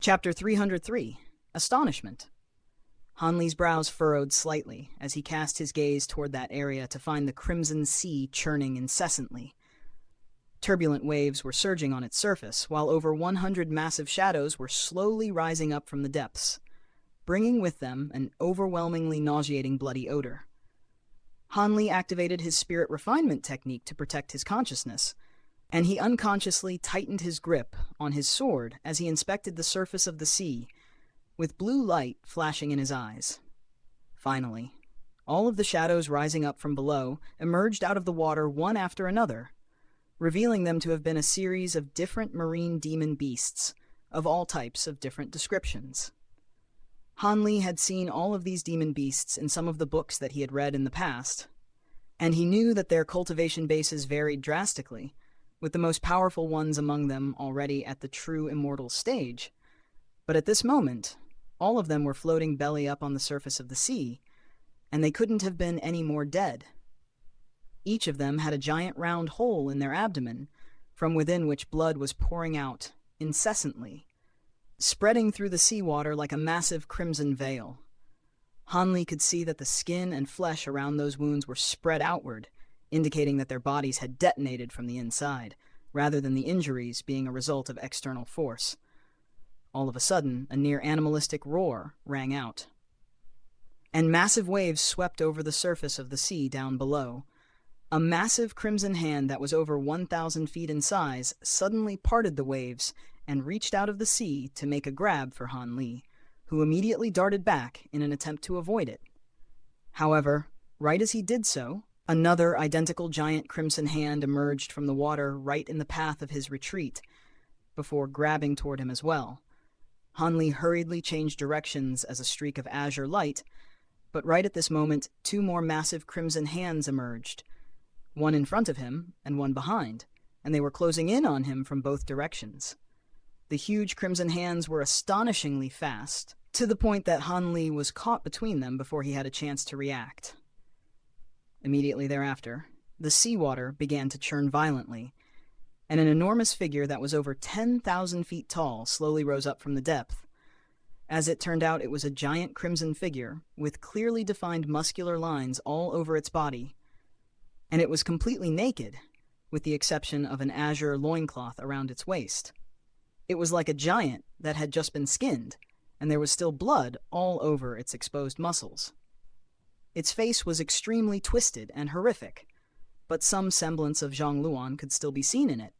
Chapter 303. Astonishment. Hanli's brows furrowed slightly as he cast his gaze toward that area to find the crimson sea churning incessantly. Turbulent waves were surging on its surface, while over 100 massive shadows were slowly rising up from the depths, bringing with them an overwhelmingly nauseating bloody odor. Hanli activated his spirit refinement technique to protect his consciousness, and he unconsciously tightened his grip on his sword as he inspected the surface of the sea, with blue light flashing in his eyes. Finally, all of the shadows rising up from below emerged out of the water one after another, revealing them to have been a series of different marine demon beasts of all types of different descriptions. Hanli had seen all of these demon beasts in some of the books that he had read in the past, and he knew that their cultivation bases varied drastically, with the most powerful ones among them already at the true immortal stage. But at this moment, all of them were floating belly up on the surface of the sea, and they couldn't have been any more dead. Each of them had a giant round hole in their abdomen, from within which blood was pouring out incessantly, spreading through the seawater like a massive crimson veil. Hanli could see that the skin and flesh around those wounds were spread outward, indicating that their bodies had detonated from the inside, rather than the injuries being a result of external force. All of a sudden, a near animalistic roar rang out, and massive waves swept over the surface of the sea down below. A massive crimson hand that was over 1,000 feet in size suddenly parted the waves and reached out of the sea to make a grab for Hanli, who immediately darted back in an attempt to avoid it. However, right as he did so, another identical giant crimson hand emerged from the water right in the path of his retreat, before grabbing toward him as well. Hanli hurriedly changed directions as a streak of azure light, but right at this moment, two more massive crimson hands emerged, one in front of him and one behind, and they were closing in on him from both directions. The huge crimson hands were astonishingly fast, to the point that Hanli was caught between them before he had a chance to react. Immediately thereafter, the seawater began to churn violently, and an enormous figure that was over 10,000 feet tall slowly rose up from the depth. As it turned out, it was a giant crimson figure with clearly defined muscular lines all over its body, and it was completely naked, with the exception of an azure loincloth around its waist. It was like a giant that had just been skinned, and there was still blood all over its exposed muscles. Its face was extremely twisted and horrific, but some semblance of Zhongluan could still be seen in it.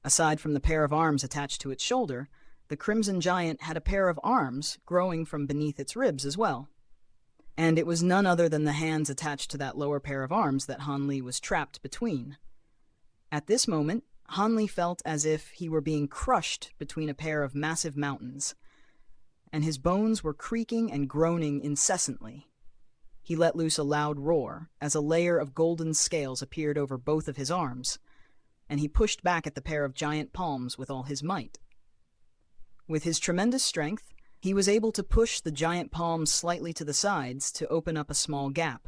Aside from the pair of arms attached to its shoulder, the crimson giant had a pair of arms growing from beneath its ribs as well. And it was none other than the hands attached to that lower pair of arms that Hanli was trapped between. At this moment, Hanli felt as if he were being crushed between a pair of massive mountains, and his bones were creaking and groaning incessantly. He let loose a loud roar as a layer of golden scales appeared over both of his arms, and he pushed back at the pair of giant palms with all his might. With his tremendous strength, he was able to push the giant palms slightly to the sides to open up a small gap.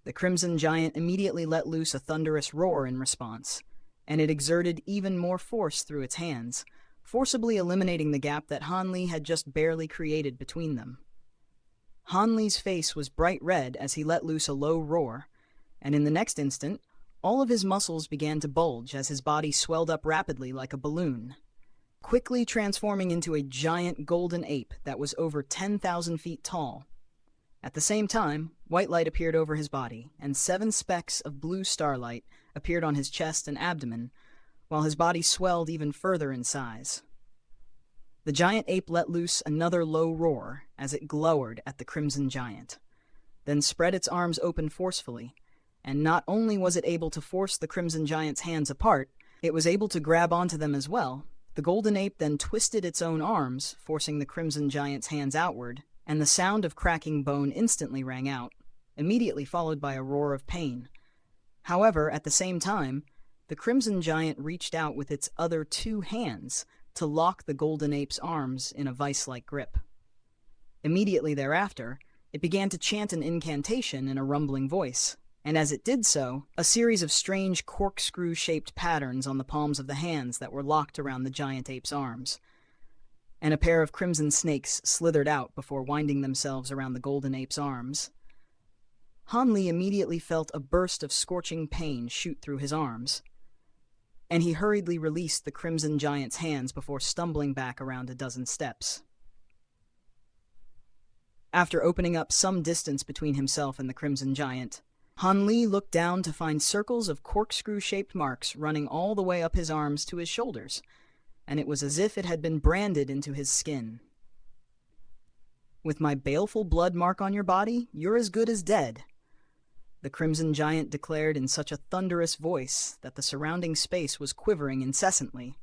The crimson giant immediately let loose a thunderous roar in response, and it exerted even more force through its hands, forcibly eliminating the gap that Hanli had just barely created between them. Hanli's face was bright red as he let loose a low roar, and in the next instant, all of his muscles began to bulge as his body swelled up rapidly like a balloon, quickly transforming into a giant golden ape that was over 10,000 feet tall. At the same time, white light appeared over his body, and 7 specks of blue starlight appeared on his chest and abdomen, while his body swelled even further in size. The giant ape let loose another low roar as it glowered at the crimson giant, then spread its arms open forcefully, and not only was it able to force the crimson giant's hands apart, it was able to grab onto them as well. The golden ape then twisted its own arms, forcing the crimson giant's hands outward, and the sound of cracking bone instantly rang out, immediately followed by a roar of pain. However, at the same time, the crimson giant reached out with its other 2 hands to lock the golden ape's arms in a vice-like grip. Immediately thereafter, it began to chant an incantation in a rumbling voice, and as it did so, a series of strange corkscrew-shaped patterns on the palms of the hands that were locked around the giant ape's arms. and a pair of crimson snakes slithered out before winding themselves around the golden ape's arms. Han Li immediately felt a burst of scorching pain shoot through his arms, and he hurriedly released the crimson giant's hands before stumbling back around a dozen steps. After opening up some distance between himself and the crimson giant, Han Li looked down to find circles of corkscrew-shaped marks running all the way up his arms to his shoulders, and it was as if it had been branded into his skin. "With my baleful blood mark on your body, you're as good as dead," the crimson giant declared in such a thunderous voice that the surrounding space was quivering incessantly.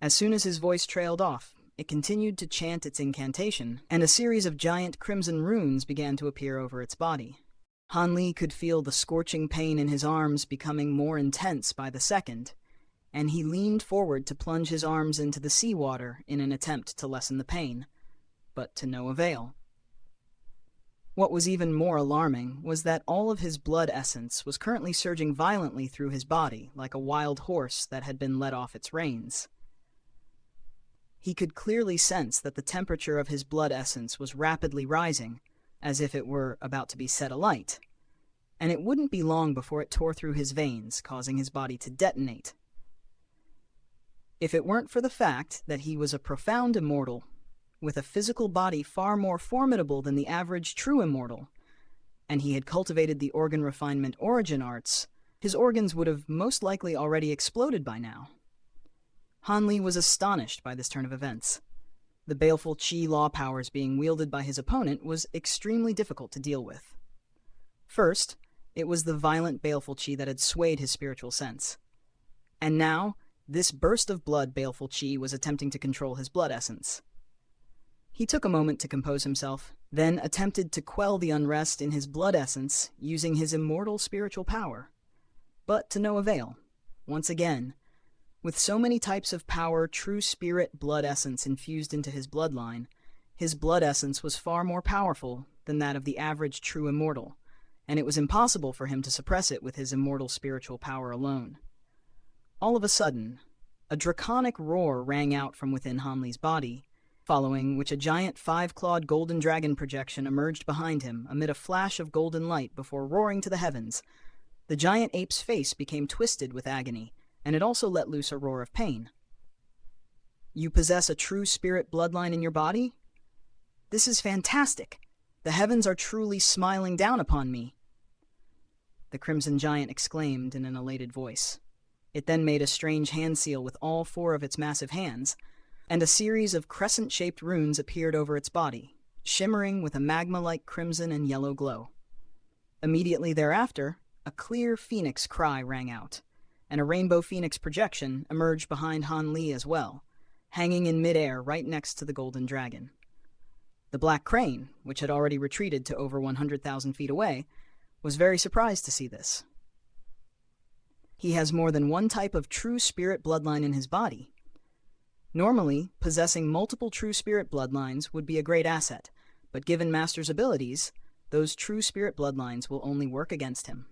As soon as his voice trailed off, it continued to chant its incantation, and a series of giant crimson runes began to appear over its body. Han Li could feel the scorching pain in his arms becoming more intense by the second, and he leaned forward to plunge his arms into the seawater in an attempt to lessen the pain, but to no avail. What was even more alarming was that all of his blood essence was currently surging violently through his body like a wild horse that had been let off its reins. He could clearly sense that the temperature of his blood essence was rapidly rising, as if it were about to be set alight, and it wouldn't be long before it tore through his veins, causing his body to detonate. If it weren't for the fact that he was a profound immortal, with a physical body far more formidable than the average true immortal, and he had cultivated the organ refinement origin arts, his organs would have most likely already exploded by now. Han Li was astonished by this turn of events. The baleful Qi law powers being wielded by his opponent was extremely difficult to deal with. First, it was the violent baleful Qi that had swayed his spiritual sense. And now, this burst of blood baleful Qi was attempting to control his blood essence. He took a moment to compose himself, then attempted to quell the unrest in his blood essence using his immortal spiritual power. But to no avail. Once again, with so many types of power, true spirit blood essence infused into his bloodline, his blood essence was far more powerful than that of the average true immortal, and it was impossible for him to suppress it with his immortal spiritual power alone. All of a sudden, a draconic roar rang out from within Han Li's body, following which a giant five-clawed golden dragon projection emerged behind him amid a flash of golden light before roaring to the heavens. The giant ape's face became twisted with agony, and it also let loose a roar of pain. "You possess a true spirit bloodline in your body? This is fantastic! The heavens are truly smiling down upon me!" the crimson giant exclaimed in an elated voice. It then made a strange hand seal with all four of its massive hands, and a series of crescent-shaped runes appeared over its body, shimmering with a magma-like crimson and yellow glow. Immediately thereafter, a clear phoenix cry rang out, and a rainbow phoenix projection emerged behind Han Li as well, hanging in midair right next to the golden dragon. The black crane, which had already retreated to over 100,000 feet away, was very surprised to see this. He has more than one type of true spirit bloodline in his body. Normally, possessing multiple true spirit bloodlines would be a great asset, but given Master's abilities, those true spirit bloodlines will only work against him.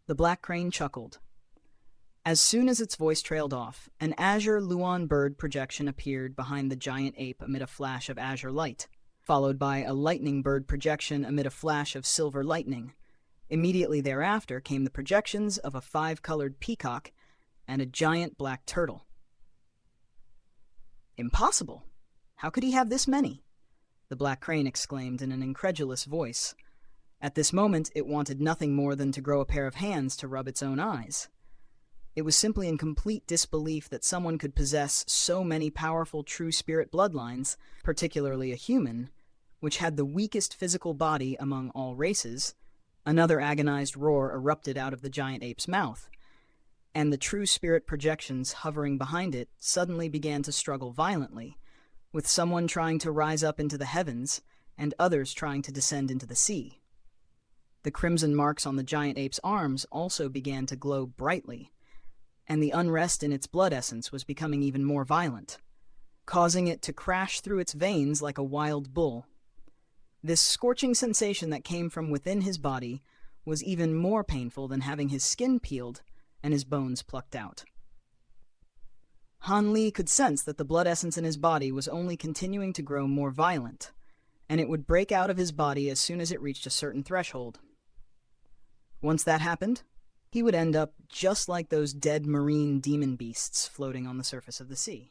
The black crane chuckled. As soon as its voice trailed off, an azure Luan bird projection appeared behind the giant ape amid a flash of azure light, followed by a lightning bird projection amid a flash of silver lightning. Immediately thereafter came the projections of a five-colored peacock and a giant black turtle. "Impossible! How could he have this many?" the black crane exclaimed in an incredulous voice. At this moment, it wanted nothing more than to grow a pair of hands to rub its own eyes. It was simply in complete disbelief that someone could possess so many powerful true spirit bloodlines, particularly a human, which had the weakest physical body among all races. Another agonized roar erupted out of the giant ape's mouth, and the true spirit projections hovering behind it suddenly began to struggle violently, with someone trying to rise up into the heavens and others trying to descend into the sea. The crimson marks on the giant ape's arms also began to glow brightly, and the unrest in its blood essence was becoming even more violent, causing it to crash through its veins like a wild bull. This scorching sensation that came from within his body was even more painful than having his skin peeled and his bones plucked out. Han Li could sense that the blood essence in his body was only continuing to grow more violent, and it would break out of his body as soon as it reached a certain threshold. Once that happened, he would end up just like those dead marine demon beasts floating on the surface of the sea.